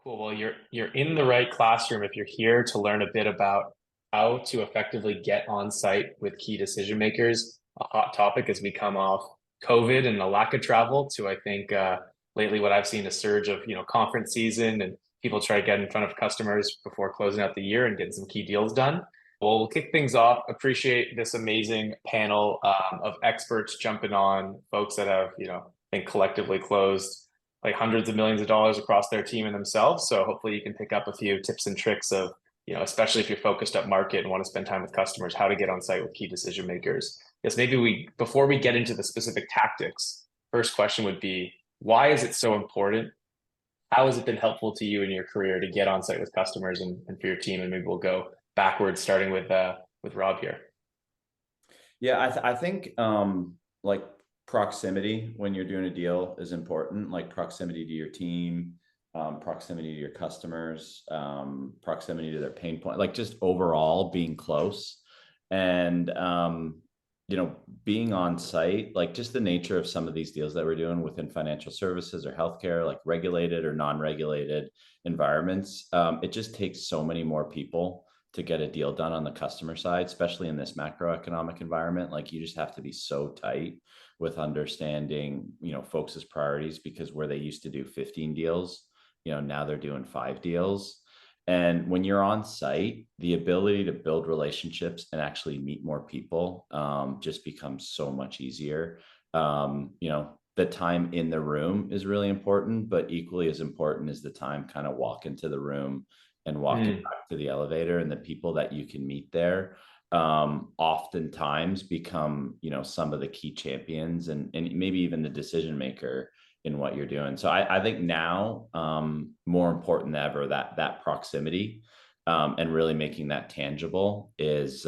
Cool. Well, you're in the right classroom if you're here to learn a bit about how to effectively get on site with key decision makers. A hot topic as we come off COVID and the lack of travel to, I think, lately what I've seen a surge of, conference season and people try to get in front of customers before closing out the year and getting some key deals done. Well, we'll kick things off. Appreciate this amazing panel of experts jumping on, folks that have, I think collectively closed like hundreds of millions of dollars across their team and themselves. So hopefully you can pick up a few tips and tricks of, especially if you're focused up market and want to spend time with customers, how to get on site with key decision makers. Yes, maybe before we get into the specific tactics, first question would be, why is it so important? How has it been helpful to you in your career to get on site with customers and for your team? And maybe we'll go backwards, starting with Rob here. Yeah, I think like proximity when you're doing a deal is important, like proximity to your team, proximity to your customers, proximity to their pain point, like just overall being close. And being on site, like just the nature of some of these deals that we're doing within financial services or healthcare, like regulated or non-regulated environments, it just takes so many more people to get a deal done on the customer side, especially in this macroeconomic environment. Like you just have to be so tight with understanding, folks' priorities, because where they used to do 15 deals, now they're doing 5 deals. And when you're on site, the ability to build relationships and actually meet more people just becomes so much easier. The time in the room is really important, but equally as important is the time kind of walk into the room and walking back to the elevator, and the people that you can meet there oftentimes become, some of the key champions and maybe even the decision maker in what you're doing. So I think now more important than ever, that proximity and really making that tangible is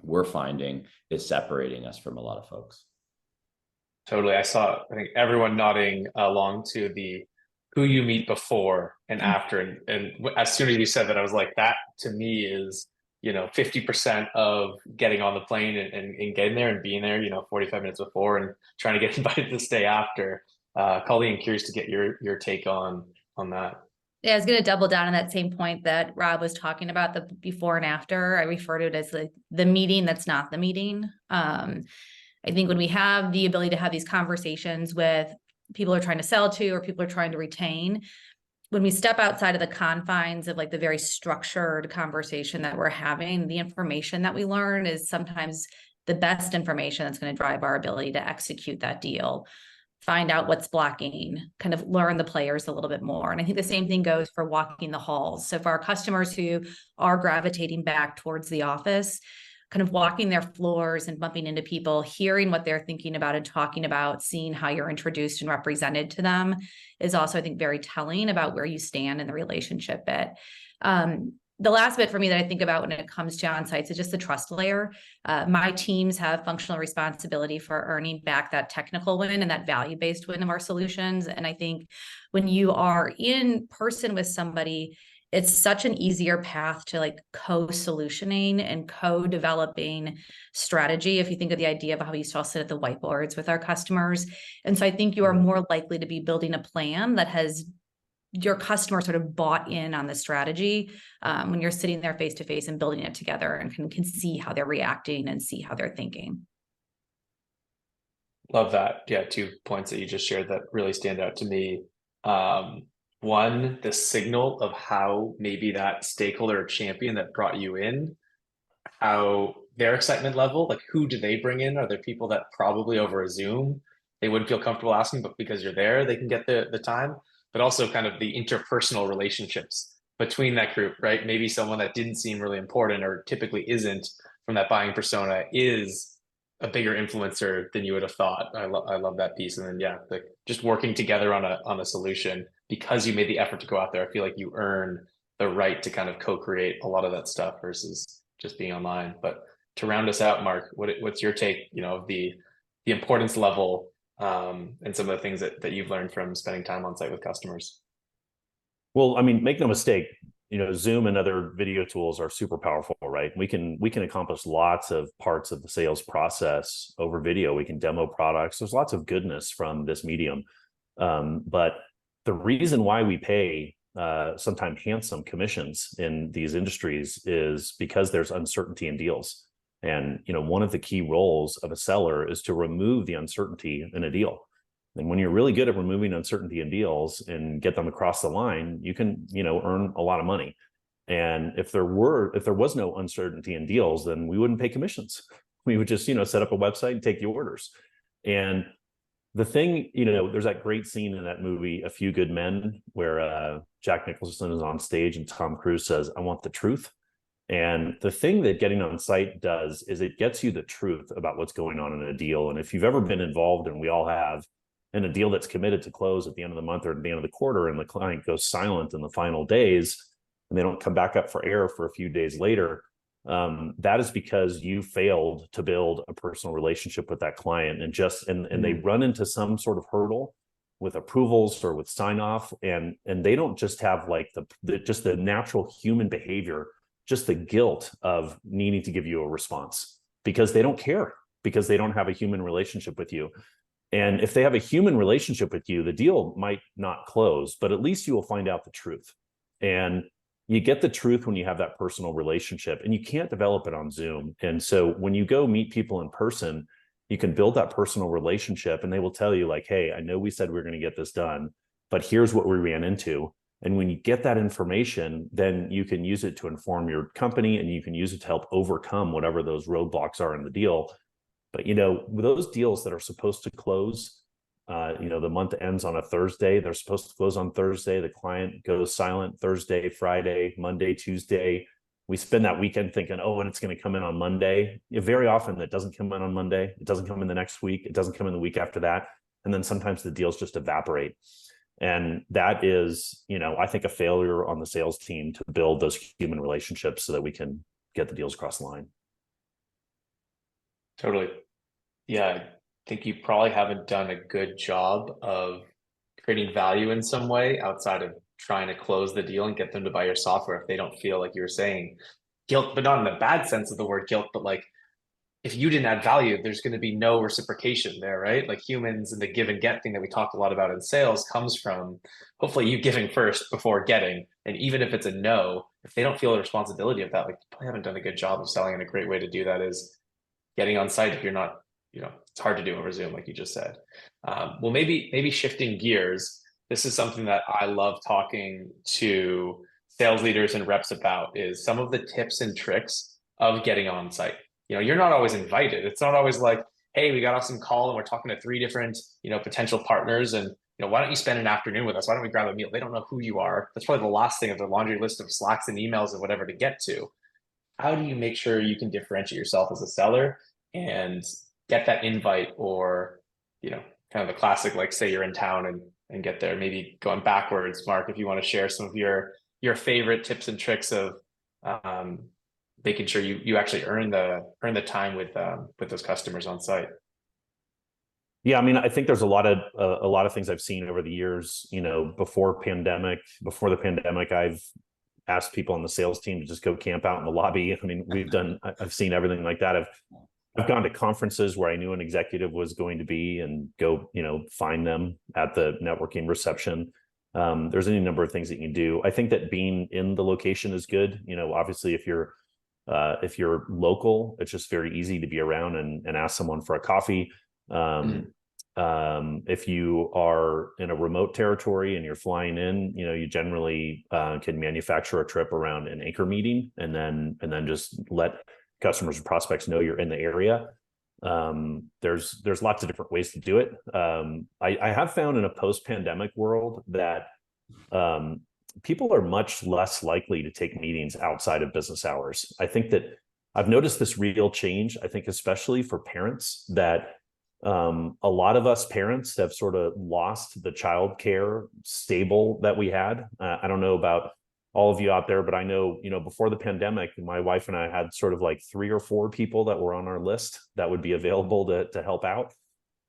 we're finding is separating us from a lot of folks. Totally. I think everyone nodding along to the who you meet before and after. And as soon as you said that, I was like, that to me is, 50% of getting on the plane and getting there and being there, 45 minutes before and trying to get invited to stay after. Colleen, curious to get your take on that. Yeah, I was going to double down on that same point that Rob was talking about, the before and after. I refer to it as like the meeting that's not the meeting. I think when we have the ability to have these conversations with people are trying to sell to or people are trying to retain, when we step outside of the confines of like the very structured conversation that we're having, the information that we learn is sometimes the best information that's going to drive our ability to execute that deal, find out what's blocking, kind of learn the players a little bit more. And I think the same thing goes for walking the halls. So for our customers who are gravitating back towards the office, kind of walking their floors and bumping into people, hearing what they're thinking about and talking about, seeing how you're introduced and represented to them is also, I think, very telling about where you stand in the relationship bit. The last bit for me that I think about when it comes to on-sites is just the trust layer. My teams have functional responsibility for earning back that technical win and that value-based win of our solutions. And I think when you are in person with somebody, it's such an easier path to like co-solutioning and co-developing strategy. If you think of the idea of how we used to all sit at the whiteboards with our customers. And so I think you are more likely to be building a plan that has your customer sort of bought in on the strategy when you're sitting there face to face and building it together and can see how they're reacting and see how they're thinking. Love that. Yeah, 2 points that you just shared that really stand out to me. One, the signal of how maybe that stakeholder or champion that brought you in, how their excitement level, like who do they bring in? Are there people that probably over a Zoom, they wouldn't feel comfortable asking, but because you're there, they can get the time, but also kind of the interpersonal relationships between that group, right? Maybe someone that didn't seem really important or typically isn't from that buying persona is a bigger influencer than you would have thought. I love that piece. And then, yeah, like just working together on a solution because you made the effort to go out there. I feel like you earn the right to kind of co-create a lot of that stuff versus just being online. But to round us out, Mark, what's your take, of the importance level and some of the things that you've learned from spending time on site with customers? Well, I mean, make no mistake, Zoom and other video tools are super powerful, right? We can accomplish lots of parts of the sales process over video. We can demo products. There's lots of goodness from this medium. But the reason why we pay sometimes handsome commissions in these industries is because there's uncertainty in deals. And, you know, one of the key roles of a seller is to remove the uncertainty in a deal. And when you're really good at removing uncertainty in deals and get them across the line, you can, you know, earn a lot of money. And if there was no uncertainty in deals, then we wouldn't pay commissions. We would just, you know, set up a website and take the orders. And the thing, you know, there's that great scene in that movie, A Few Good Men, where Jack Nicholson is on stage and Tom Cruise says, "I want the truth." And the thing that getting on site does is it gets you the truth about what's going on in a deal. And if you've ever been involved, and we all have, in a deal that's committed to close at the end of the month or at the end of the quarter, and the client goes silent in the final days, and they don't come back up for air for a few days later, that is because you failed to build a personal relationship with that client, and they run into some sort of hurdle with approvals or with sign off, and they don't just have like the natural human behavior, just the guilt of needing to give you a response because they don't care, because they don't have a human relationship with you. And if they have a human relationship with you, the deal might not close, but at least you will find out the truth. And you get the truth when you have that personal relationship, and you can't develop it on Zoom. And so when you go meet people in person, you can build that personal relationship, and they will tell you like, "Hey, I know we said we were going to get this done, but here's what we ran into." And when you get that information, then you can use it to inform your company, and you can use it to help overcome whatever those roadblocks are in the deal. But, you know, those deals that are supposed to close, you know, the month ends on a Thursday, they're supposed to close on Thursday. The client goes silent Thursday, Friday, Monday, Tuesday. We spend that weekend thinking, oh, and it's going to come in on Monday. Very often that doesn't come in on Monday. It doesn't come in the next week. It doesn't come in the week after that. And then sometimes the deals just evaporate. And that is, you know, I think a failure on the sales team to build those human relationships so that we can get the deals across the line. Totally. Yeah, I think you probably haven't done a good job of creating value in some way outside of trying to close the deal and get them to buy your software if they don't feel, like you were saying, guilt, but not in the bad sense of the word guilt, but like if you didn't add value, there's going to be no reciprocation there, right? Like humans and the give and get thing that we talk a lot about in sales comes from hopefully you giving first before getting. And even if it's a no, if they don't feel the responsibility of that, like you probably haven't done a good job of selling. And a great way to do that is getting on site if you're not, you know, it's hard to do over Zoom, like you just said. Well, maybe shifting gears. This is something that I love talking to sales leaders and reps about is some of the tips and tricks of getting on site. You know, you're not always invited. It's not always like, hey, we got off some call and we're talking to 3 different, you know, potential partners. And, you know, why don't you spend an afternoon with us? Why don't we grab a meal? They don't know who you are. That's probably the last thing of their laundry list of Slacks and emails and whatever to get to. How do you make sure you can differentiate yourself as a seller and get that invite, or, you know, kind of the classic, like say you're in town and get there, maybe going backwards, Mark, if you want to share some of your favorite tips and tricks of making sure you actually earn the time with those customers on site. Yeah, I mean, I think there's a lot of things I've seen over the years. You know, before the pandemic, I've asked people on the sales team to just go camp out in the lobby. I mean, I've seen everything like that. I've gone to conferences where I knew an executive was going to be and go, you know, find them at the networking reception. There's any number of things that you can do. I think that being in the location is good. You know, obviously if you're local, it's just very easy to be around and ask someone for a coffee. If you are in a remote territory and you're flying in, you know, you generally can manufacture a trip around an anchor meeting and then just let customers and prospects know you're in the area. There's lots of different ways to do it. I have found in a post-pandemic world that people are much less likely to take meetings outside of business hours. I think that I've noticed this real change, I think, especially for parents, that a lot of us parents have sort of lost the childcare stable that we had. I don't know about all of you out there, but I know, you know, before the pandemic, my wife and I had sort of like 3 or 4 people that were on our list that would be available to help out.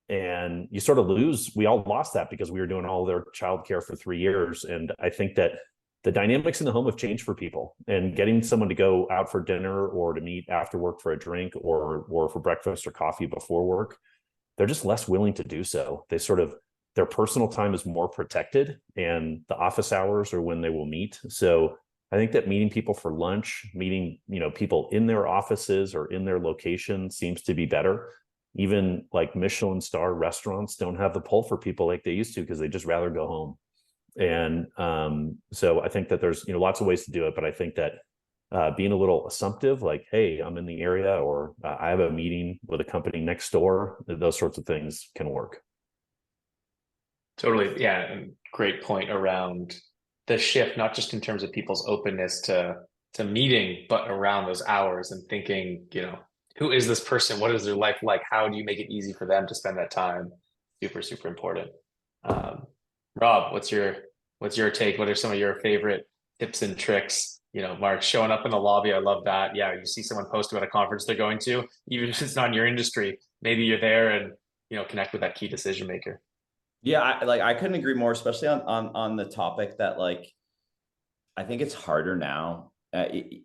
And you sort of we all lost that because we were doing all their childcare for 3 years. And I think that the dynamics in the home have changed for people, and getting someone to go out for dinner or to meet after work for a drink or for breakfast or coffee before work, they're just less willing to do so. their personal time is more protected, and the office hours are when they will meet. So I think that meeting people for lunch, meeting, people in their offices or in their location seems to be better. Even like Michelin star restaurants don't have the pull for people like they used to, because they just rather go home. And so I think that there's, lots of ways to do it, but I think that being a little assumptive, like, hey, I'm in the area, or I have a meeting with a company next door, those sorts of things can work. Totally. Yeah. And great point around the shift, not just in terms of people's openness to meeting, but around those hours and thinking, who is this person? What is their life like? How do you make it easy for them to spend that time? Super, super important. Rob, what's your take? What are some of your favorite tips and tricks? Mark, showing up in the lobby. I love that. Yeah. You see someone post about a conference they're going to, even if it's not in your industry, maybe you're there and, connect with that key decision maker. Yeah, I couldn't agree more, especially on the topic that, like, I think it's harder now,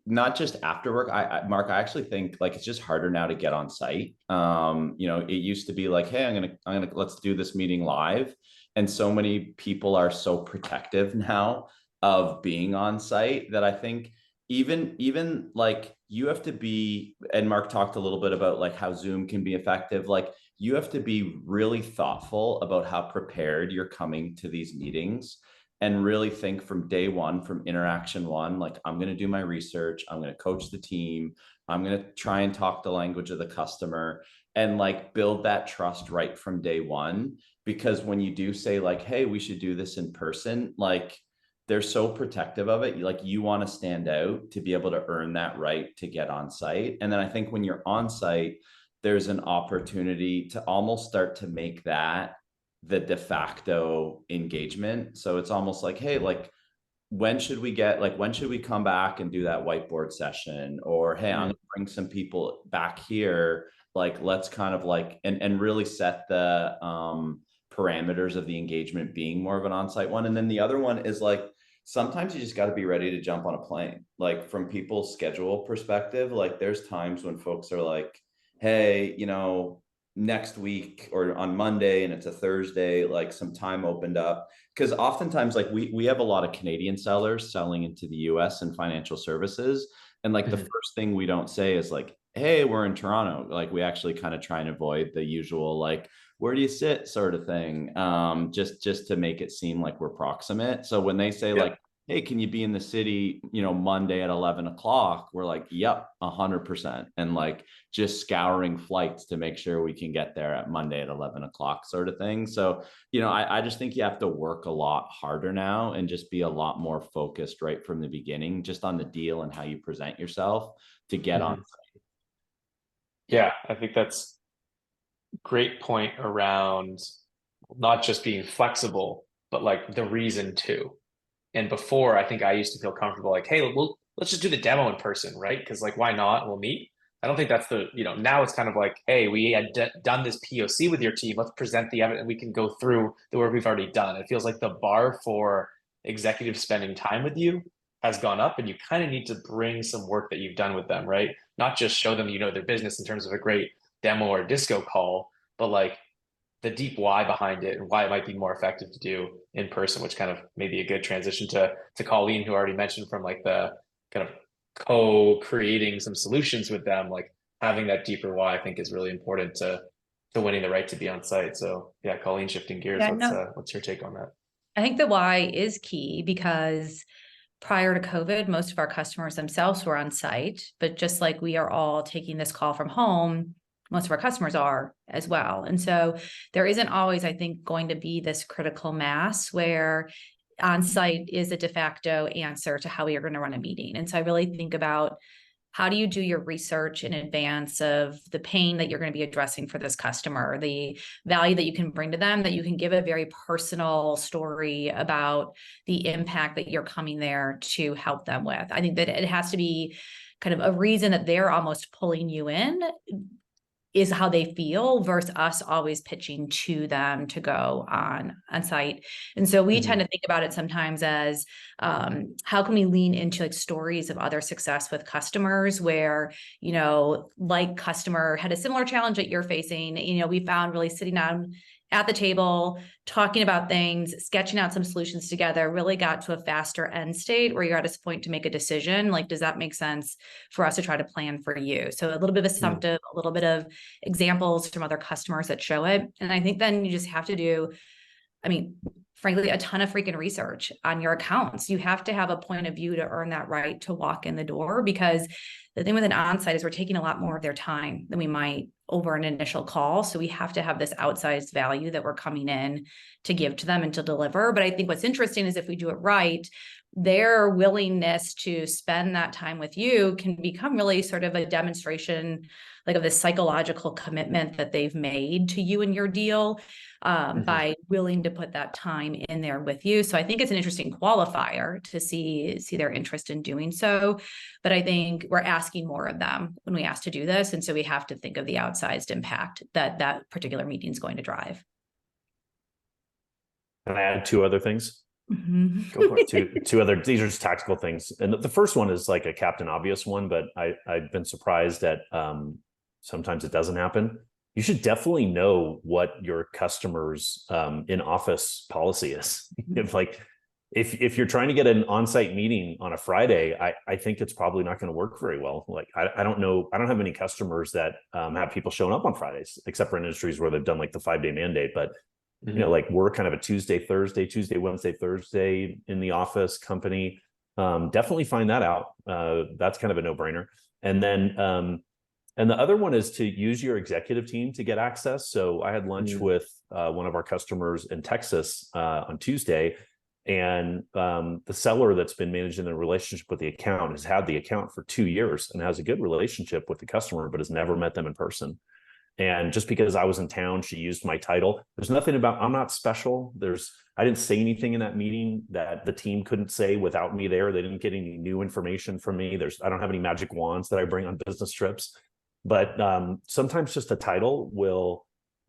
not just after work. Mark, I actually think, like, it's just harder now to get on site. It used to be like, hey, I'm gonna let's do this meeting live, and so many people are so protective now of being on site that I think even like, you have to be, and Mark talked a little bit about like how Zoom can be effective. Like, you have to be really thoughtful about how prepared you're coming to these meetings, and really think from day one, from interaction one, like, I'm going to do my research, I'm going to coach the team, I'm going to try and talk the language of the customer, and like build that trust right from day one. Because when you do say like, hey, we should do this in person, like, they're so protective of it. Like, you want to stand out to be able to earn that right to get on site. And then I think when you're on site, there's an opportunity to almost start to make that the de facto engagement. So it's almost like, hey, like, when should we come back and do that whiteboard session? Or, hey, I'm gonna bring some people back here. Like, let's kind of like, and really set the parameters of the engagement being more of an on-site one. And then the other one is like, sometimes you just got to be ready to jump on a plane. Like, from people's schedule perspective, like, there's times when folks are like, hey, next week or on Monday, and it's a Thursday, like, some time opened up. Because oftentimes, like, we have a lot of Canadian sellers selling into the US and financial services. And like, the first thing we don't say is like, hey, we're in Toronto. Like, we actually kind of try and avoid the usual, like, where do you sit sort of thing, just to make it seem like we're proximate. So when they say like, hey, can you be in the city, Monday at 11 o'clock? We're like, yep, 100%. And like, just scouring flights to make sure we can get there at Monday at 11 o'clock sort of thing. So, I just think you have to work a lot harder now, and just be a lot more focused right from the beginning, just on the deal and how you present yourself to get on site. Yeah, I think that's great point around not just being flexible, but like the reason to. And before, I think I used to feel comfortable like, hey, let's just do the demo in person, right? Because like, why not? We'll meet. I don't think that's now it's kind of like, hey, we had done this POC with your team. Let's present the evidence. We can go through the work we've already done. It feels like the bar for executives spending time with you has gone up, and you kind of need to bring some work that you've done with them, right? Not just show them, their business in terms of a great demo or disco call, but like the deep why behind it and why it might be more effective to do in person, which kind of may be a good transition to Colleen, who already mentioned from like the kind of co-creating some solutions with them, like having that deeper why, I think, is really important to winning the right to be on site. So yeah, Colleen, shifting gears, what's your take on that? I think the why is key, because prior to COVID, most of our customers themselves were on site, but just like we are all taking this call from home, most of our customers are as well. And so there isn't always, I think, going to be this critical mass where on-site is a de facto answer to how we are going to run a meeting. And so I really think about, how do you do your research in advance of the pain that you're going to be addressing for this customer, the value that you can bring to them, that you can give a very personal story about the impact that you're coming there to help them with. I think that it has to be kind of a reason that they're almost pulling you in, is how they feel, versus us always pitching to them to go on site. And so we tend to think about it sometimes as, how can we lean into like stories of other success with customers where, like customer had a similar challenge that you're facing. We found really sitting down at the table, talking about things, sketching out some solutions together, really got to a faster end state where you're at a point to make a decision. Like, does that make sense for us to try to plan for you? So a little bit of assumptive, a little bit of examples from other customers that show it. And I think then you just have to do, I mean, frankly, a ton of freaking research on your accounts. You have to have a point of view to earn that right to walk in the door, because the thing with an onsite is we're taking a lot more of their time than we might over an initial call. So we have to have this outsized value that we're coming in to give to them and to deliver. But I think what's interesting is if we do it right, their willingness to spend that time with you can become really sort of a demonstration, like, of the psychological commitment that they've made to you and your deal, by willing to put that time in there with you. So I think it's an interesting qualifier to see their interest in doing so. But I think we're asking more of them when we ask to do this. And so we have to think of the outsized impact that that particular meeting is going to drive. Can I add two other things? Go for it. Two other, these are just tactical things. And the first one is like a Captain Obvious one, but I've been surprised that sometimes it doesn't happen. You should definitely know what your customers' in-office policy is. If you're trying to get an on-site meeting on a Friday, I think it's probably not going to work very well. Like, I don't know, I don't have many customers that have people showing up on Fridays, except for in industries where they've done like the 5-day mandate. But you know, like, we're kind of a Tuesday, Wednesday, Thursday in the office company. Definitely find that out. That's kind of a no-brainer. And then and the other one is to use your executive team to get access. So I had lunch with one of our customers in Texas on Tuesday, and the seller that's been managing the relationship with the account has had the account for 2 years and has a good relationship with the customer, but has never met them in person. And just because I was in town, she used my title. There's nothing about, I'm not special. I didn't say anything in that meeting that the team couldn't say without me there. They didn't get any new information from me. I don't have any magic wands that I bring on business trips. But sometimes just a title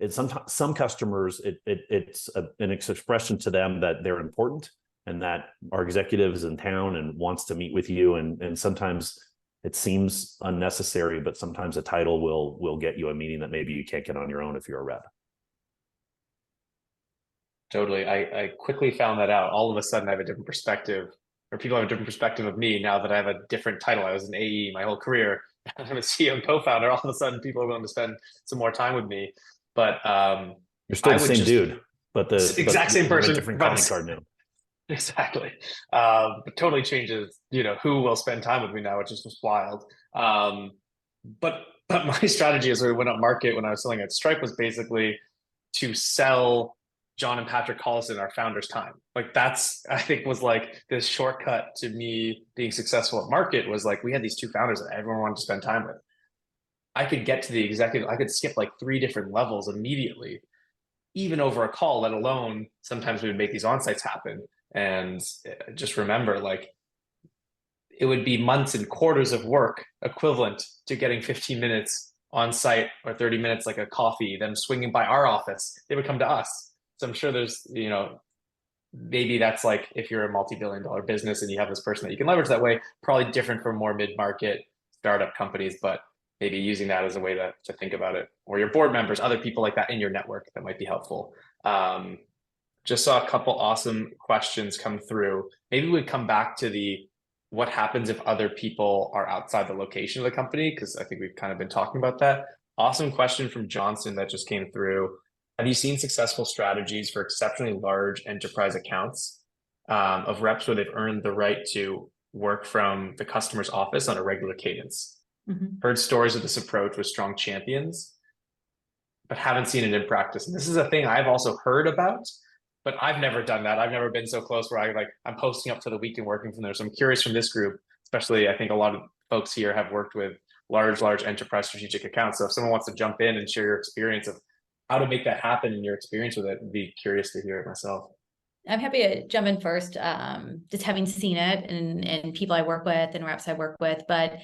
some customers, it's an expression to them that they're important and that our executive is in town and wants to meet with you. And sometimes it seems unnecessary, but sometimes a title will get you a meeting that maybe you can't get on your own if you're a rep. Totally. I quickly found that out. All of a sudden I have a different perspective, or people have a different perspective of me now that I have a different title. I was an AE my whole career. I'm a CEO and co-founder. All of a sudden people are willing to spend some more time with me. But you're still the same dude, but the exact same person, different calling card now. Exactly. It totally changes, who will spend time with me now, which is just wild. But my strategy as we went up market when I was selling at Stripe was basically to sell John and Patrick Collison, our founders, time. Like, that's, I think, was like this shortcut to me being successful at market, was like, we had these two founders that everyone wanted to spend time with. I could get to the executive, I could skip like 3 different levels immediately, even over a call, let alone sometimes we would make these on-sites happen. And just remember, like, it would be months and quarters of work equivalent to getting 15 minutes on site, or 30 minutes, like a coffee, them swinging by our office. They would come to us. So I'm sure there's, maybe that's like, if you're a multi-billion-dollar business and you have this person that you can leverage that way, probably different from more mid-market startup companies, but maybe using that as a way to think about it, or your board members, other people like that in your network, that might be helpful. Just saw a couple awesome questions come through. Maybe we come back to what happens if other people are outside the location of the company, because I think we've kind of been talking about that. Awesome question from Johnson that just came through. Have you seen successful strategies for exceptionally large enterprise accounts of reps where they've earned the right to work from the customer's office on a regular cadence? Heard stories of this approach with strong champions, but haven't seen it in practice. And this is a thing I've also heard about, but I've never done that. I've never been so close where I'm posting up for the week and working from there. So I'm curious from this group, especially, I think a lot of folks here have worked with large enterprise strategic accounts. So if someone wants to jump in and share your experience of how to make that happen and your experience with it, I'd be curious to hear it myself. I'm happy to jump in first, just having seen it and people I work with and reps I work with. But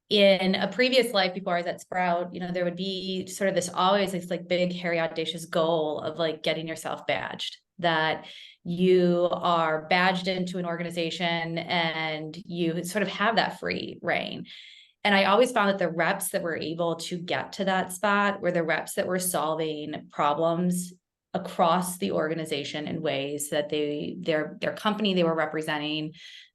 in a previous life before I was at Sprout, there would be sort of this like big, hairy, audacious goal of like getting yourself badged, that you are badged into an organization and you sort of have that free reign. And I always found that the reps that were able to get to that spot were the reps that were solving problems across the organization in ways that their company they were representing,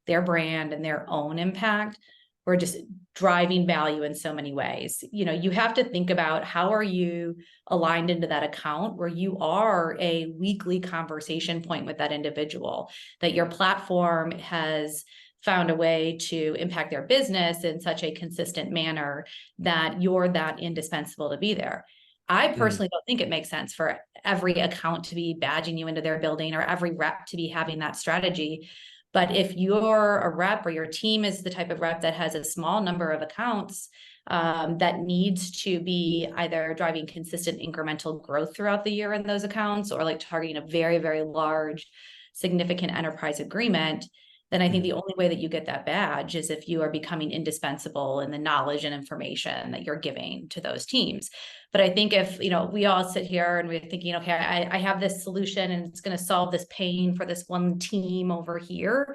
their brand and their own impact were just driving value in so many ways. You know, you have to think about how are you aligned into that account where you are a weekly conversation point with that individual, that your platform has found a way to impact their business in such a consistent manner that you're that indispensable to be there. I personally don't think it makes sense for every account to be badging you into their building or every rep to be having that strategy. But if you're a rep or your team is the type of rep that has a small number of accounts that needs to be either driving consistent incremental growth throughout the year in those accounts or like targeting a very, very large, significant enterprise agreement, then I think the only way that you get that badge is if you are becoming indispensable in the knowledge and information that you're giving to those teams. But I think if, you know, we all sit here and we're thinking, okay, I have this solution and it's going to solve this pain for this one team over here.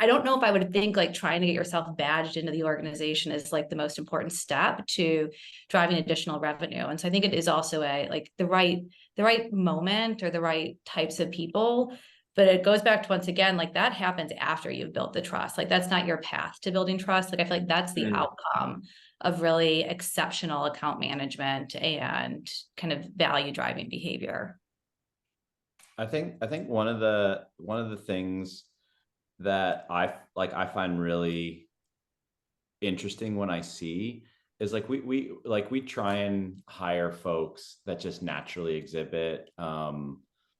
I don't know if I would think like trying to get yourself badged into the organization is like the most important step to driving additional revenue. And so I think it is also the right moment or the right types of people. But it goes back to, once again, like that happens after you've built the trust. Like that's not your path to building trust. Like I feel like that's the outcome of really exceptional account management and kind of value driving behavior. I think one of the things that I find really interesting when I see is like we try and hire folks that just naturally exhibit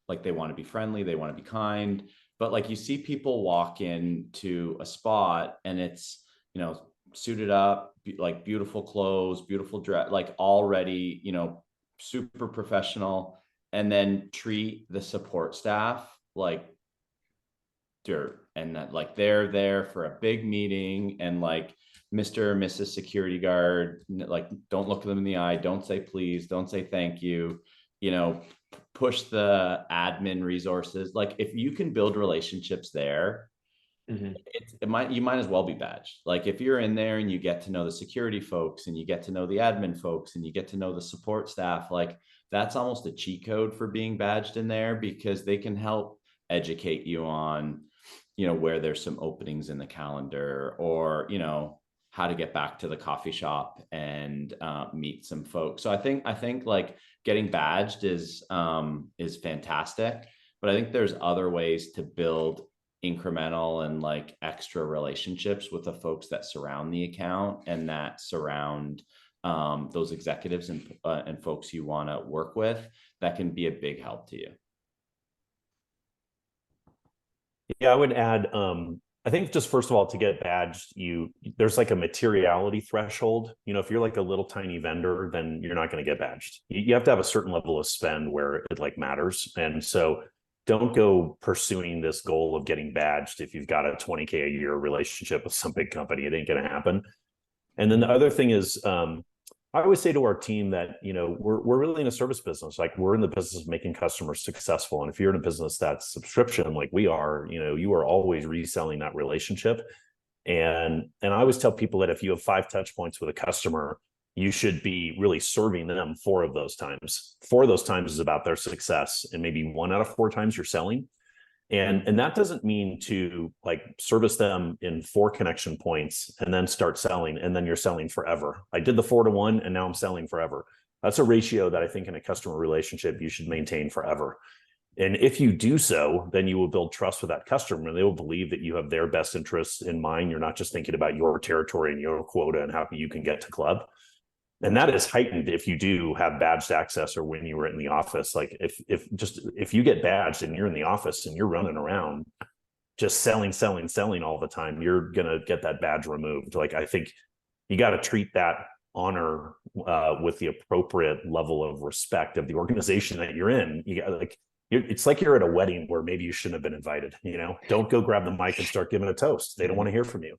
like they want to be friendly, they want to be kind, but like you see people walk into a spot and it's, you know, suited up, like beautiful clothes, beautiful dress, like already, you know, super professional, and then treat the support staff like dirt. And that like they're there for a big meeting and like Mr. or Mrs. Security Guard, like don't look them in the eye, don't say please, don't say thank you, you know, push the admin resources. Like if you can build relationships there, you might as well be badged. Like if you're in there and you get to know the security folks and you get to know the admin folks and you get to know the support staff, like that's almost a cheat code for being badged in there, because they can help educate you on, you know, where there's some openings in the calendar, or, you know, how to get back to the coffee shop and meet some folks. So I think like getting badged is fantastic, but I think there's other ways to build incremental and like extra relationships with the folks that surround the account and that surround those executives and folks you want to work with, that can be a big help to you. Yeah, I would add, I think just first of all, to get badged, there's like a materiality threshold. You know, if you're like a little tiny vendor, then you're not going to get badged. You have to have a certain level of spend where it like matters. And so don't go pursuing this goal of getting badged if you've got a 20K a year relationship with some big company. It ain't going to happen. And then the other thing is, I always say to our team that, you know, we're really in a service business. Like we're in the business of making customers successful. And if you're in a business that's subscription, like we are, you know, you are always reselling that relationship. And I always tell people that if you have 5 touch points with a customer, you should be really serving them 4 of those times. 4 of those times is about their success, and maybe 1 out of 4 times you're selling. And that doesn't mean to like service them in 4 connection points and then start selling, and then you're selling forever. I did the 4 to 1 and now I'm selling forever. That's a ratio that I think in a customer relationship you should maintain forever. And if you do so, then you will build trust with that customer, and they will believe that you have their best interests in mind. You're not just thinking about your territory and your quota and how you can get to club. And that is heightened if you do have badged access, or when you were in the office. Like if you get badged and you're in the office and you're running around just selling all the time, you're gonna get that badge removed. Like I think you got to treat that honor with the appropriate level of respect of the organization that you're in. You got like it's like you're at a wedding where maybe you shouldn't have been invited. You know, don't go grab the mic and start giving a toast. They don't want to hear from you.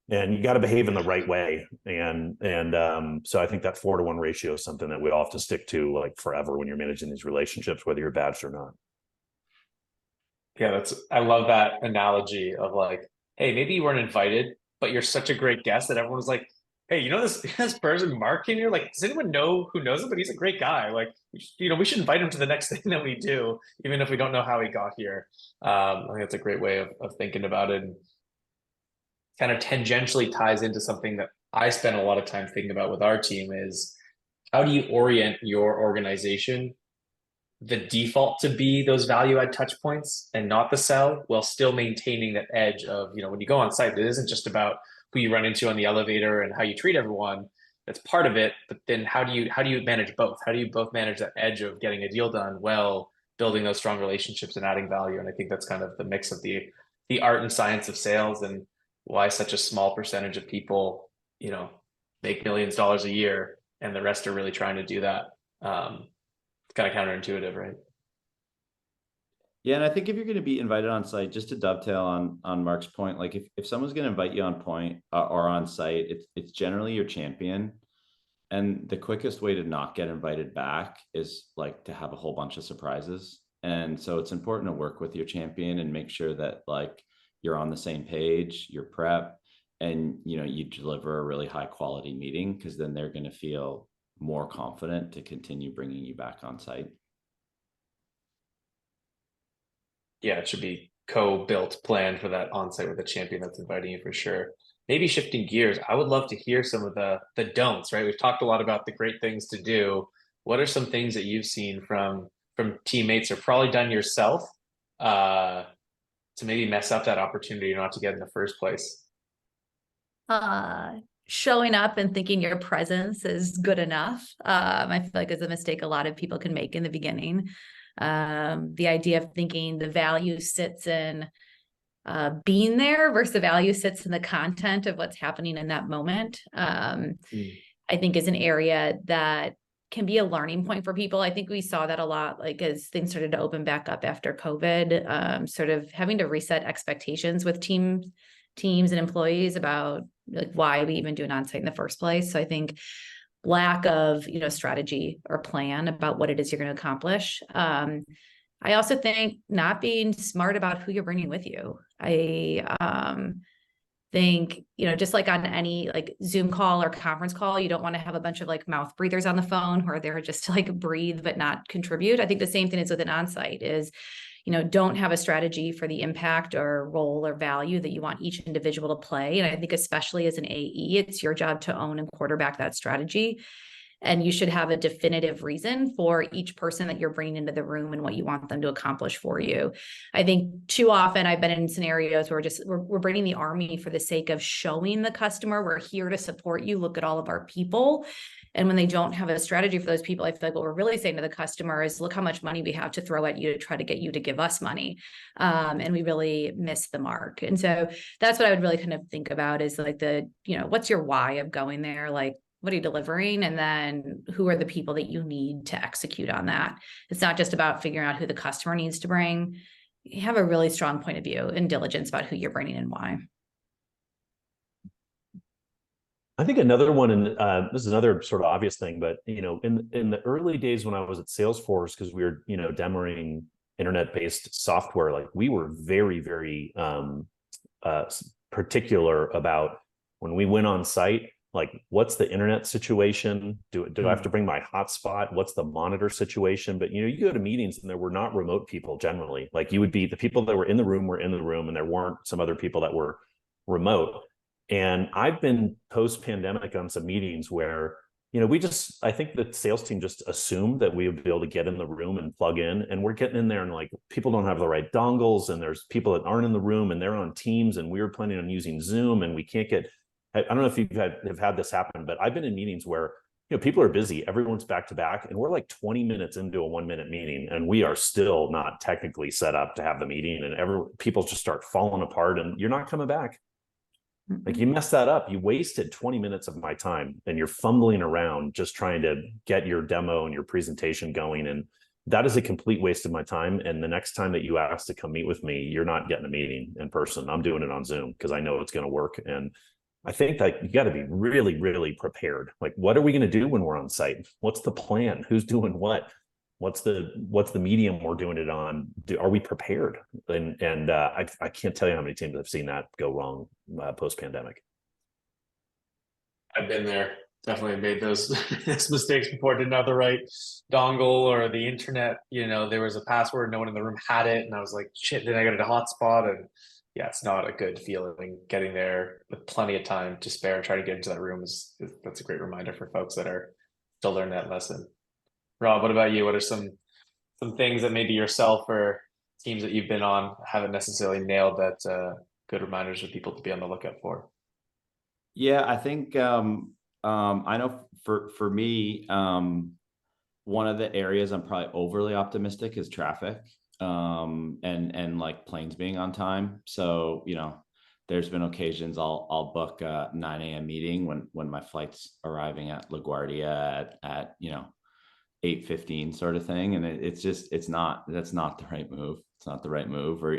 And you got to behave in the right way. And so I think that 4 to 1 ratio is something that we all have to stick to like forever when you're managing these relationships, whether you're badged or not. Yeah, I love that analogy of like, hey, maybe you weren't invited, but you're such a great guest that everyone was like, hey, this person, Mark in here? Like, does anyone know who knows him? But he's a great guy. Like, we should invite him to the next thing that we do, even if we don't know how he got here. I think that's a great way of thinking about it. And kind of tangentially ties into something that I spend a lot of time thinking about with our team is how do you orient your organization the default to be those value add touch points and not the sell, while still maintaining that edge of, when you go on site, it isn't just about who you run into on the elevator and how you treat everyone. That's part of it, but then how do you manage both? How do you both manage that edge of getting a deal done while building those strong relationships and adding value? And I think that's kind of the mix of the art and science of sales, and why such a small percentage of people, make millions of dollars a year, and the rest are really trying to do that. It's kind of counterintuitive, right? Yeah, and I think if you're going to be invited on site, just to dovetail on Mark's point, like if someone's going to invite you on point or on site, it's generally your champion. And the quickest way to not get invited back is like to have a whole bunch of surprises. And so it's important to work with your champion and make sure that like you're on the same page, you're prep, and you deliver a really high quality meeting, because then they're going to feel more confident to continue bringing you back on site. Yeah, it should be co-built plan for that on-site with a champion that's inviting you for sure. Maybe shifting gears, I would love to hear some of the don'ts, right? We've talked a lot about the great things to do. What are some things that you've seen from teammates, or probably done yourself, to maybe mess up that opportunity not to get in the first place? Showing up and thinking your presence is good enough. I feel like is a mistake a lot of people can make in the beginning. The idea of thinking the value sits in being there versus the value sits in the content of what's happening in that moment. I think is an area that can be a learning point for people. I think we saw that a lot, like as things started to open back up after COVID, sort of having to reset expectations with teams and employees about like why we even do an onsite in the first place. So I think lack of, strategy or plan about what it is you're going to accomplish. I also think not being smart about who you're bringing with you. I think, just like on any like Zoom call or conference call, you don't want to have a bunch of like mouth breathers on the phone who are there just to like breathe but not contribute. I think the same thing is with an onsite is, don't have a strategy for the impact or role or value that you want each individual to play. And I think especially as an AE, it's your job to own and quarterback that strategy. And you should have a definitive reason for each person that you're bringing into the room and what you want them to accomplish for you. I think too often I've been in scenarios where we're bringing the army for the sake of showing the customer we're here to support you. Look at all of our people. And when they don't have a strategy for those people, I feel like what we're really saying to the customer is, look how much money we have to throw at you to try to get you to give us money. And we really miss the mark. And so that's what I would really kind of think about is like what's your why of going there? Like, what are you delivering? And then who are the people that you need to execute on that? It's not just about figuring out who the customer needs to bring. You have a really strong point of view and diligence about who you're bringing and why. I think another one, and this is another sort of obvious thing, but in the early days when I was at Salesforce, because we were demoing internet-based software, like we were very, very particular about when we went on site, like what's the internet situation? Do I have to bring my hotspot? What's the monitor situation? But you go to meetings and there were not remote people generally. Like you would be the people that were in the room, and there weren't some other people that were remote. And I've been post-pandemic on some meetings where, I think the sales team just assumed that we would be able to get in the room and plug in, and we're getting in there and like people don't have the right dongles, and there's people that aren't in the room and they're on Teams, and we were planning on using Zoom and we can't get, I don't know if have had this happen, but I've been in meetings where, people are busy, everyone's back to back, and we're like 20 minutes into a 1-minute meeting and we are still not technically set up to have the meeting, and people just start falling apart and you're not coming back. Like you messed that up. You wasted 20 minutes of my time and you're fumbling around just trying to get your demo and your presentation going. And that is a complete waste of my time. And the next time that you ask to come meet with me, you're not getting a meeting in person. I'm doing it on Zoom because I know it's going to work. And I think that you got to be really, really prepared. Like, what are we going to do when we're on site? What's the plan? Who's doing what? What's the medium we're doing it on? Are we prepared? And I can't tell you how many teams I've seen that go wrong post-pandemic. I've been there. Definitely made those those mistakes before. Didn't have the right dongle or the internet. There was a password. No one in the room had it, and I was like, "Shit!" Then I got a hotspot, and yeah, it's not a good feeling. Getting there with plenty of time to spare, try to get into that room that's a great reminder for folks that are still learning that lesson. Rob, what about you? What are some things that maybe yourself or teams that you've been on haven't necessarily nailed that good reminders for people to be on the lookout for? Yeah, I think I know for me, one of the areas I'm probably overly optimistic is traffic, and like planes being on time. So, there's been occasions I'll book a 9 a.m. meeting when my flight's arriving at LaGuardia at 8:15 sort of thing, and that's not the right move. It's not the right move. Or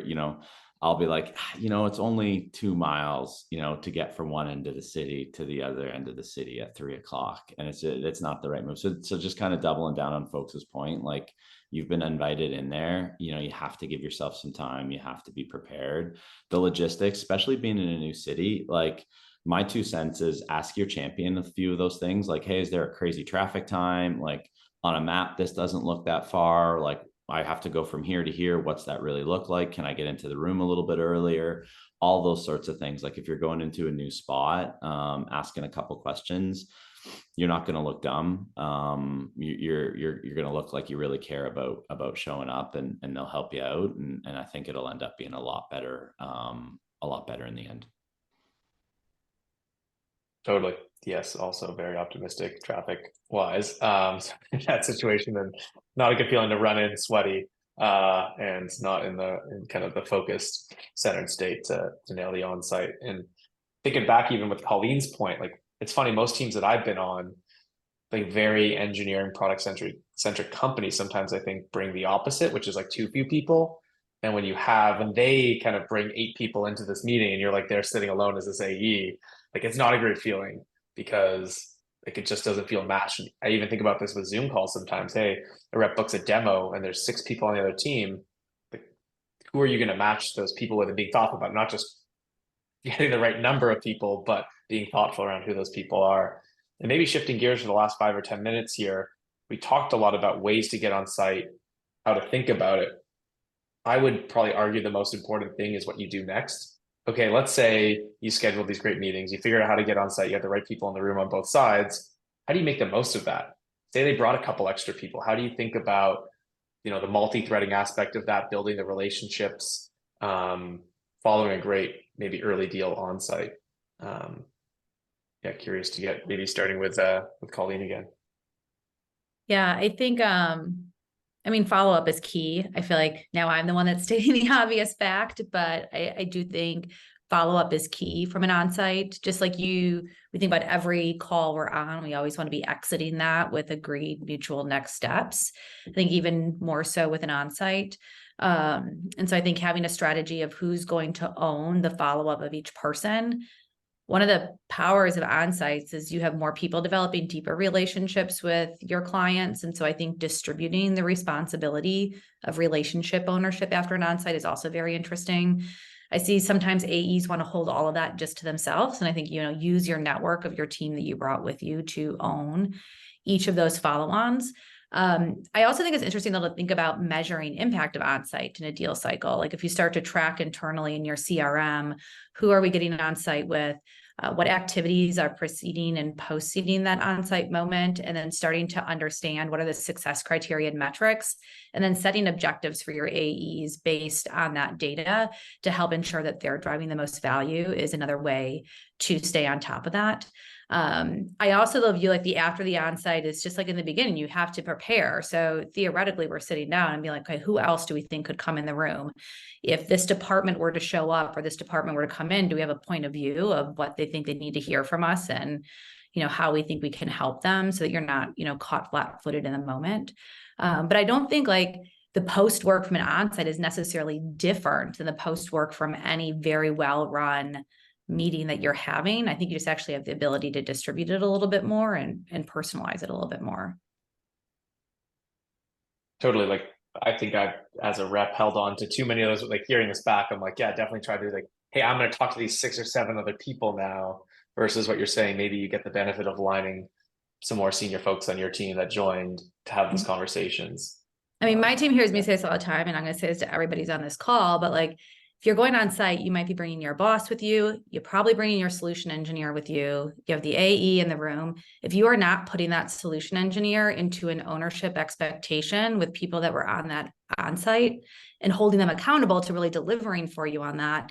I'll be like, it's only 2 miles, to get from one end of the city to the other end of the city at 3 o'clock, and it's not the right move. So just kind of doubling down on folks' point, like, you've been invited in there, you have to give yourself some time, you have to be prepared. The logistics, especially being in a new city, like, my 2 cents is ask your champion a few of those things, like, hey, is there a crazy traffic time? Like, on a map, this doesn't look that far. Like, I have to go from here to here. What's that really look like? Can I get into the room a little bit earlier? All those sorts of things. Like, if you're going into a new spot, asking a couple questions, you're not going to look dumb. You're going to look like you really care about showing up, and they'll help you out. And I think it'll end up being a lot better in the end. Totally. Yes. Also very optimistic traffic wise. So in that situation, then not a good feeling to run in sweaty, and not in kind of the focused centered state to nail the on-site. And thinking back even with Colleen's point, like, it's funny, most teams that I've been on, like very engineering product centric companies, sometimes I think bring the opposite, which is like too few people. And when they kind of bring 8 people into this meeting and you're like, they're sitting alone as this AE, like, it's not a great feeling, because like, it just doesn't feel matched. I even think about this with Zoom calls sometimes. Hey, a rep books a demo and there's 6 people on the other team. Like, who are you going to match those people with and being thoughtful about, not just getting the right number of people, but being thoughtful around who those people are. And maybe shifting gears for the last 5 or 10 minutes here, we talked a lot about ways to get on site, how to think about it. I would probably argue the most important thing is what you do next. Okay, let's say you scheduled these great meetings, you figured out how to get on site, you have the right people in the room on both sides. How do you make the most of that? Say they brought a couple extra people. How do you think about, the multi-threading aspect of that, building the relationships, following a great maybe early deal on site? Yeah, curious to get maybe starting with Colleen again. Yeah, I think follow-up is key. I feel like now I'm the one that's stating the obvious fact, but I do think follow-up is key from an on-site. Just like we think about every call we're on, we always want to be exiting that with agreed mutual next steps. I think even more so with an on-site. And so I think having a strategy of who's going to own the follow-up of each person. One of the powers of on-sites is you have more people developing deeper relationships with your clients. And so I think distributing the responsibility of relationship ownership after an on-site is also very interesting. I see sometimes AEs want to hold all of that just to themselves. And I think, use your network of your team that you brought with you to own each of those follow-ons. I also think it's interesting though to think about measuring impact of on-site in a deal cycle. Like, if you start to track internally in your CRM, who are we getting on-site with? What activities are preceding and post-seeding that on-site moment, and then starting to understand what are the success criteria and metrics, and then setting objectives for your AEs based on that data to help ensure that they're driving the most value is another way to stay on top of that. I also view like the after the on-site is just like in the beginning, you have to prepare. So theoretically, we're sitting down and be like, okay, who else do we think could come in the room? If this department were to show up or this department were to come in, do we have a point of view of what they think they need to hear from us, and how we think we can help them so that you're not, caught flat-footed in the moment. But I don't think like the post work from an on-site is necessarily different than the post work from any very well-run meeting that you're having. I think you just actually have the ability to distribute it a little bit more and personalize it a little bit more. Totally. Like, I think I've, as a rep, held on to too many of those. Like, hearing this back, I'm like, yeah, definitely try to like, hey, I'm going to talk to these 6 or 7 other people now. versus what you're saying, maybe you get the benefit of aligning some more senior folks on your team that joined to have these conversations. I mean, my team hears me say this all the time, and I'm going to say this to everybody's on this call, but like, if you're going on site, you might be bringing your boss with you. You're probably bringing your solution engineer with you. You have the AE in the room. If you are not putting that solution engineer into an ownership expectation with people that were on that on site and holding them accountable to really delivering for you on that,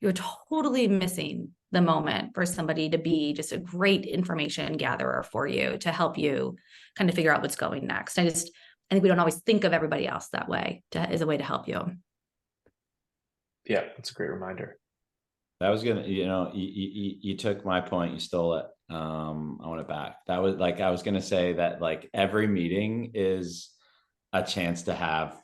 you're totally missing the moment for somebody to be just a great information gatherer for you to help you kind of figure out what's going next. I think we don't always think of everybody else that way as a way to help you. Yeah, that's a great reminder. That was gonna, you took my point, you stole it. I want it back. That was like, I was gonna say that like every meeting is a chance to have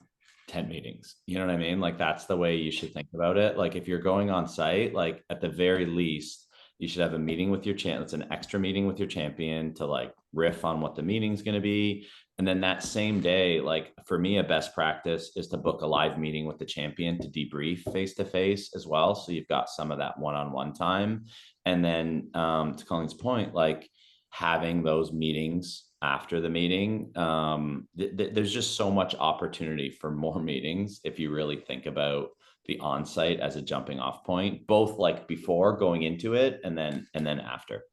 10 meetings. You know what I mean? Like that's the way you should think about it. Like if you're going on site, like at the very least, you should have a meeting with your champion. It's an extra meeting with your champion to like riff on what the meeting's going to be. And then that same day, like for me, a best practice is to book a live meeting with the champion to debrief face to face as well. So you've got some of that one-on-one time. And then to Colleen's point, like having those meetings after the meeting, there's just so much opportunity for more meetings if you really think about the on-site as a jumping off point, both like before going into it and then after.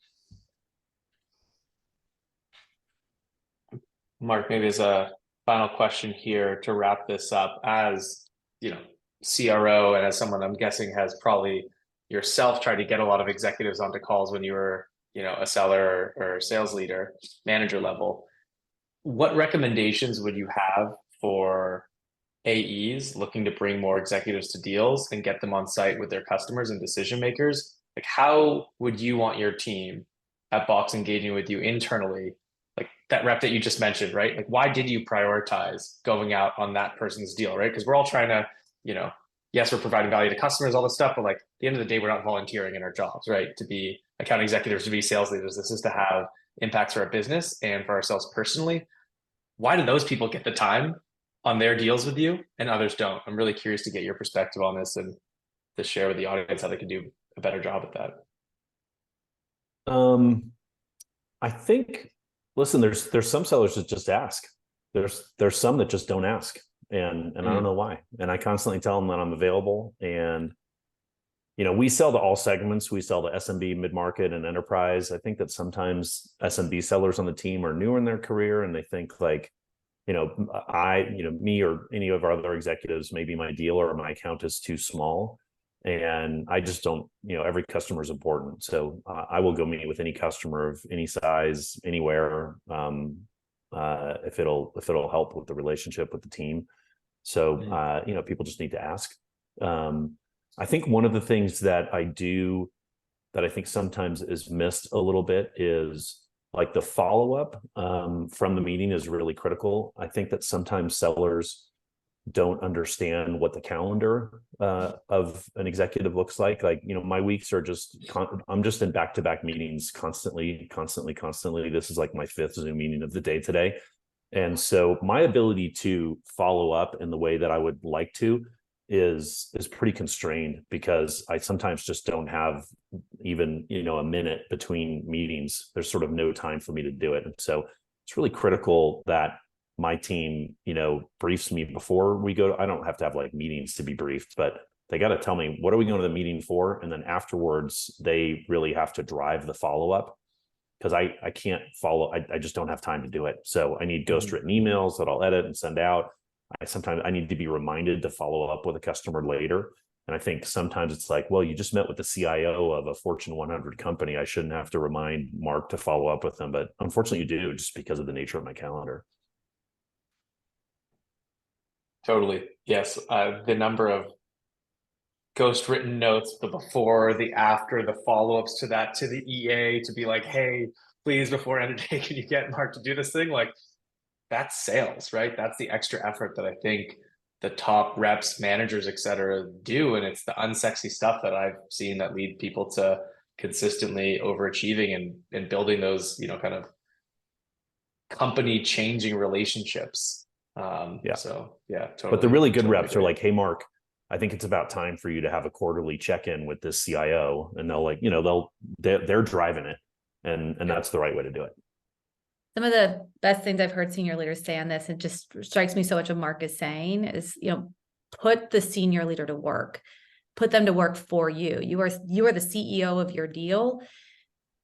Mark, maybe as a final question here to wrap this up, as CRO, and as someone I'm guessing has probably yourself tried to get a lot of executives onto calls when you were a seller or sales leader, manager level, what recommendations would you have for AEs looking to bring more executives to deals and get them on site with their customers and decision makers? Like, how would you want your team at Box engaging with you internally? Like that rep that you just mentioned, right? Like, why did you prioritize going out on that person's deal, right? Because we're all trying to, yes, we're providing value to customers, all this stuff, but like at the end of the day, we're not volunteering in our jobs, right? To be account executives, to be sales leaders. This is to have impacts for our business and for ourselves personally. Why do those people get the time on their deals with you and others don't? I'm really curious to get your perspective on this and to share with the audience how they can do a better job at that. I think, listen, there's some sellers that just ask. There's some that just don't ask. And I don't know why. And I constantly tell them that I'm available. And, we sell to all segments. We sell to SMB, mid-market, and enterprise. I think that sometimes SMB sellers on the team are newer in their career and they think like, me or any of our other executives, maybe my deal or my account is too small. And I just don't, every customer is important. So I will go meet with any customer of any size, anywhere, if it'll help with the relationship with the team. So, people just need to ask. I think one of the things that I do that I think sometimes is missed a little bit is like the follow-up from the meeting is really critical. I think that sometimes sellers don't understand what the calendar of an executive looks like. Like, my weeks are I'm just in back-to-back meetings constantly. This is like my 5th Zoom meeting of the day today. And so my ability to follow up in the way that I would like to is pretty constrained because I sometimes just don't have even, a minute between meetings. There's sort of no time for me to do it. And so it's really critical that my team, briefs me before we go. I don't have to have like meetings to be briefed, but they got to tell me, what are we going to the meeting for? And then afterwards, they really have to drive the follow-up because I can't follow. I just don't have time to do it. So I need ghost written emails that I'll edit and send out. Sometimes I need to be reminded to follow up with a customer later. And I think sometimes it's like, well, you just met with the CIO of a Fortune 100 company. I shouldn't have to remind Mark to follow up with them. But unfortunately you do, just because of the nature of my calendar. Totally. Yes. The number of ghost written notes, the before, the after, the follow-ups to that, to the EA, to be like, hey, please, before end of day, can you get Mark to do this thing? Like, that's sales, right? That's the extra effort that I think the top reps, managers, et cetera, do. And it's the unsexy stuff that I've seen that lead people to consistently overachieving and building those, kind of company changing relationships. So yeah, totally. But the really good reps are like, hey, Mark, I think it's about time for you to have a quarterly check-in with this CIO, and they're driving it, and that's the right way to do it. Some of the best things I've heard senior leaders say on this, it just strikes me so much what Mark is saying is, put the senior leader to work, put them to work for you. You are the CEO of your deal.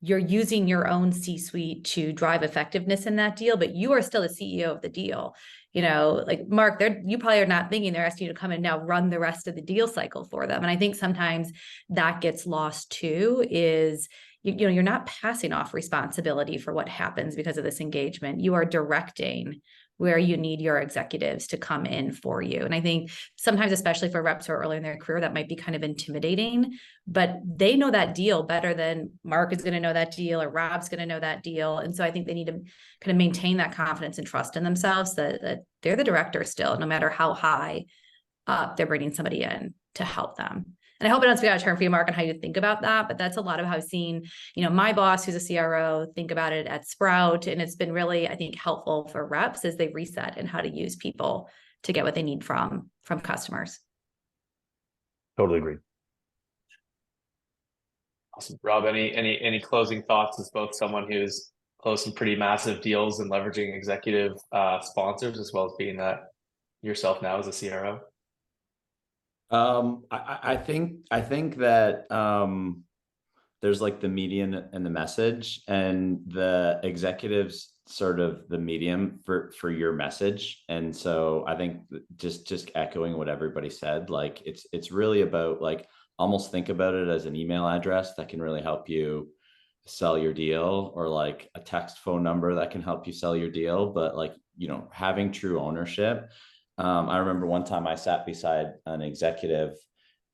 You're using your own C-suite to drive effectiveness in that deal, but you are still the CEO of the deal. Like Mark, you probably are not thinking they're asking you to come and now run the rest of the deal cycle for them. And I think sometimes that gets lost too, is you're not passing off responsibility for what happens because of this engagement. You are directing where you need your executives to come in for you. And I think sometimes, especially for reps who are early in their career, that might be kind of intimidating, but they know that deal better than Mark is going to know that deal or Rob's going to know that deal. And so I think they need to kind of maintain that confidence and trust in themselves that they're the director still, no matter how high up they're bringing somebody in to help them. And I hope I don't speak out of turn for you, Mark, on how you think about that, but that's a lot of how I've seen, my boss, who's a CRO, think about it at Sprout. And it's been really, I think, helpful for reps as they reset and how to use people to get what they need from customers. Totally agree. Awesome. Rob, any closing thoughts as both someone who's closed some pretty massive deals and leveraging executive sponsors, as well as being that yourself now as a CRO? I think that there's like the median and the message, and the executives sort of the medium for your message. And so I think just echoing what everybody said, like it's really about, like, almost think about it as an email address that can really help you sell your deal, or like a text phone number that can help you sell your deal. But like, having true ownership. I remember one time I sat beside an executive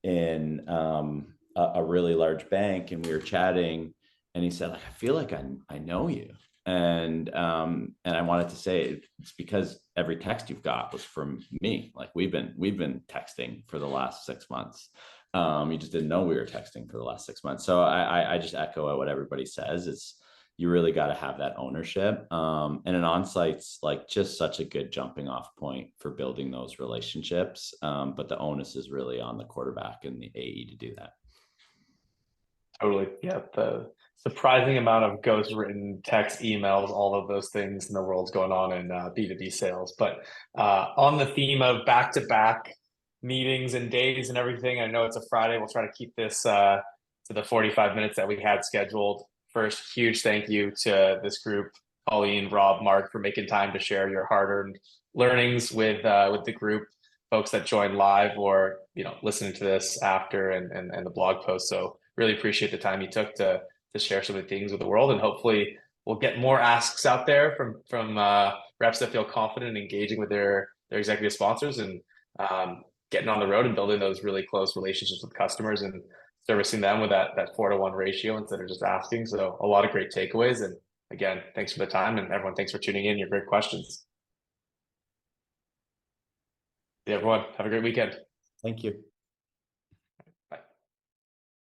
in a really large bank, and we were chatting, and he said, like, I feel like I know you. And I wanted to say, it's because every text you've got was from me. Like, we've been texting for the last 6 months. You just didn't know we were texting for the last 6 months. So I just echo what everybody says. It's, you really got to have that ownership. And an onsite's like just such a good jumping off point for building those relationships. But the onus is really on the quarterback and the AE to do that. Totally. Yeah. The surprising amount of ghost written text, emails, all of those things in the world's going on in B2B sales. But on the theme of back-to-back meetings and days and everything, I know it's a Friday. We'll try to keep this to the 45 minutes that we had scheduled. First, huge thank you to this group, Colleen, Rob, Mark, for making time to share your hard-earned learnings with the group, folks that joined live or listening to this after and the blog post. So really appreciate the time you took to share some of the things with the world, and hopefully we'll get more asks out there from reps that feel confident in engaging with their executive sponsors and getting on the road and building those really close relationships with customers and servicing them with that 4-to-1 ratio instead of just asking. So a lot of great takeaways. And again, thanks for the time, and everyone, thanks for tuning in. Your great questions. Yeah, everyone, have a great weekend. Thank you.